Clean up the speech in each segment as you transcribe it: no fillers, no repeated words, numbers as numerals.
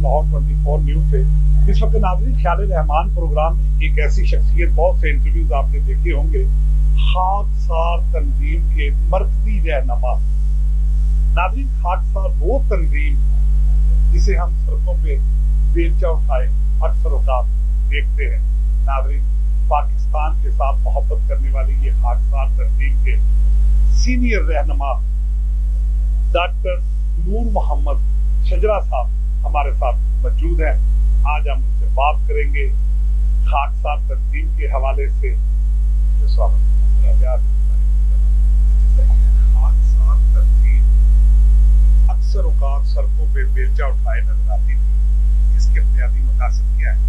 Lahore 24 news से। इस वक्त नाज़रीन ख्याल रहमान प्रोग्राम में एक ऐसी शख्सियत, बहुत से इंटरव्यूज आपने देखे होंगे, खाकसार तंजीम के मरकजी रहनुमा। नाज़रीन खाकसार वो तंजीम जिसे हम सड़कों पे बेलचा उठाए अक्सर औकात देखते हैं। नाज़रीन पाकिस्तान के साथ मोहब्बत करने वाली ये खाकसार तंजीम के सीनियर रहनुमा डॉक्टर नूर मोहम्मद शजरा साहब हमारे साथ मौजूद हैं। आज हम उनसे बात करेंगे खाकसार तंजीम के हवाले से। स्वागत खाकसार तंजीम अक्सर औकात सड़कों पे बेलचा उठाए नजर आती थी, इसके बुनियादी मकासद क्या है?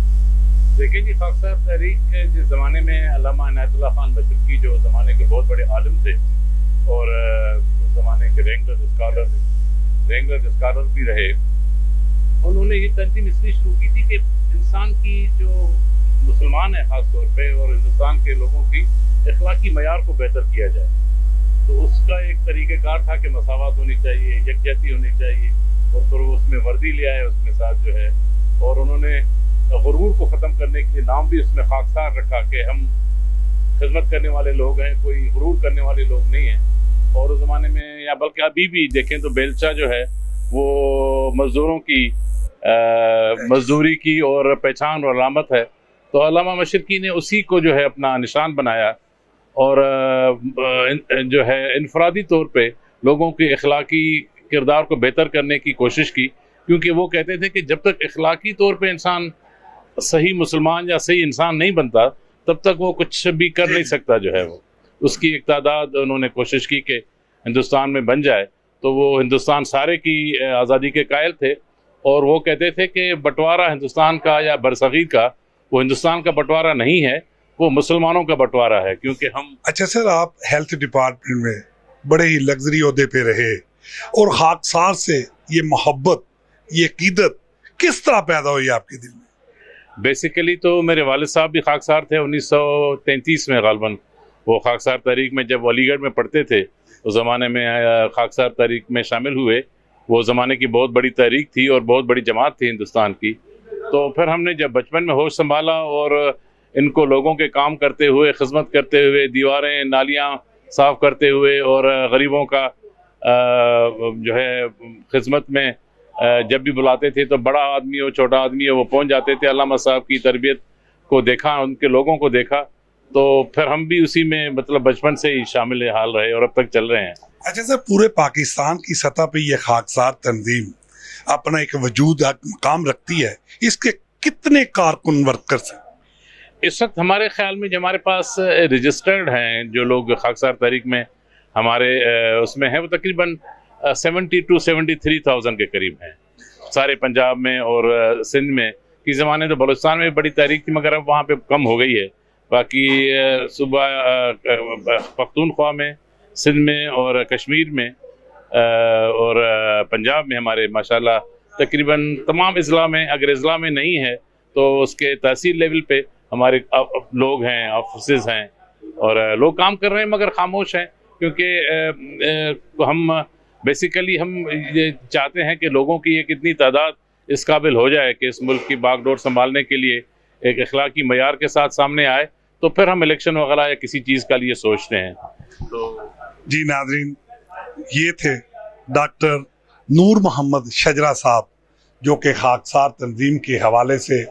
देखिए जी, खाकसार तहरीक जिस ज़माने में अल्लामा इनायतुल्लाह खान मशरकी जो ज़माने के बहुत बड़े आलिम थे और उस ज़माने के रेंगलर स्कॉलर भी रहे, उन्होंने ये तंजीम इसलिए शुरू की थी कि इंसान की जो मुसलमान है ख़ास तौर पे और हिंदुस्तान के लोगों की अखलाकी मयार को बेहतर किया जाए। तो उसका एक तरीक़ेकार था कि मसावत होनी चाहिए, यकजहती होनी चाहिए, और फिर वो उसमें वर्दी ले आए उसमें साथ जो है, और उन्होंने गुरूर को ख़त्म करने के लिए नाम भी उसमें खाकसार रखा कि हम खिदमत करने वाले लोग हैं, कोई गुरूर करने वाले लोग नहीं हैं। और उस ज़माने में, या बल्कि अभी भी देखें तो बेलचा जो है वो मज़दूरों की मजदूरी की और पहचान और अलामत है। तो अल्लामा मशरकी ने उसी को जो है अपना निशान बनाया और जो है इनफरादी तौर पे लोगों के अखलाकी किरदार को बेहतर करने की कोशिश की, क्योंकि वो कहते थे कि जब तक अखलाकी तौर पे इंसान सही मुसलमान या सही इंसान नहीं बनता तब तक वो कुछ भी कर नहीं सकता जो है। वो उसकी एक तादाद उन्होंने कोशिश की कि हिंदुस्तान में बन जाए। तो वो हिंदुस्तान सारे की आज़ादी के कायल थे और वो कहते थे कि बंटवारा हिंदुस्तान का या बरसगीर का, वो हिंदुस्तान का बंटवारा नहीं है, वो मुसलमानों का बंटवारा है। क्योंकि हम अच्छा सर, आप हेल्थ डिपार्टमेंट में बड़े ही लग्जरी ओहदे पे रहे और खाकसार से ये मोहब्बत, ये अकीदत किस तरह पैदा हुई आपके दिल में? बेसिकली तो मेरे वालिद साहब भी खाकसार थे। 1933 में गालबन वो खाकसार तहरीक में, जब अलीगढ़ में पढ़ते थे उस ज़माने में खाकसार तहरीक में शामिल हुए। वो ज़माने की बहुत बड़ी तहरीक थी और बहुत बड़ी जमात थी हिंदुस्तान की। तो फिर हमने जब बचपन में होश संभाला और इनको लोगों के काम करते हुए, खिदमत करते हुए, दीवारें नालियाँ साफ़ करते हुए और गरीबों का जो है खिदमत में जब भी बुलाते थे तो बड़ा आदमी हो छोटा आदमी हो वो पहुंच जाते थे। अल्लामा साहब की तरबियत को देखा, उनके लोगों को देखा, तो फिर हम भी उसी में मतलब बचपन से ही शामिल हाल रहे और अब तक चल रहे हैं। अच्छा सर, पूरे पाकिस्तान की सतह पे ये खाकसार तंजीम अपना एक वजूद मकाम रखती है, इसके कितने कारकुन वर्कर्स हैं? इस वक्त हमारे ख्याल में जो हमारे पास रजिस्टर्ड हैं जो लोग खाकसार तहरीक में हमारे उसमें हैं, वो तकरीबन 70 to 73,000 के करीब हैं सारे पंजाब में और सिंध में। कि ज़माने तो बलूचिस्तान में बड़ी तहरीक थी मगर अब वहाँ पे कम हो गई है। बाकी सुबह पख्तूनख्वा में, सिंध में और कश्मीर में और पंजाब में हमारे माशाल्लाह तकरीबन तमाम अज़ला में, अगर अज़ला में नहीं है तो उसके तहसील लेवल पे हमारे लोग हैं, ऑफिसेज हैं और लोग काम कर रहे हैं मगर खामोश हैं। क्योंकि हम बेसिकली हम ये चाहते हैं कि लोगों की एक इतनी तादाद इस काबिल हो जाए कि इस मुल्क की बागडोर संभालने के लिए एक अखलाकी मयार के साथ सामने आए, तो फिर हम इलेक्शन वगैरह या किसी चीज़ का लिए सोचते हैं। तो जी नाज़रीन, ये थे डॉक्टर नूर मोहम्मद शजरा साहब जो कि खाकसार तंजीम के हवाले से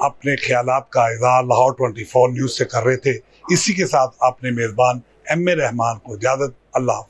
अपने ख्यालात का इज़हार लाहौर 24 न्यूज़ से कर रहे थे। इसी के साथ अपने मेज़बान एम ए रहमान को इजाज़त। अल्लाह।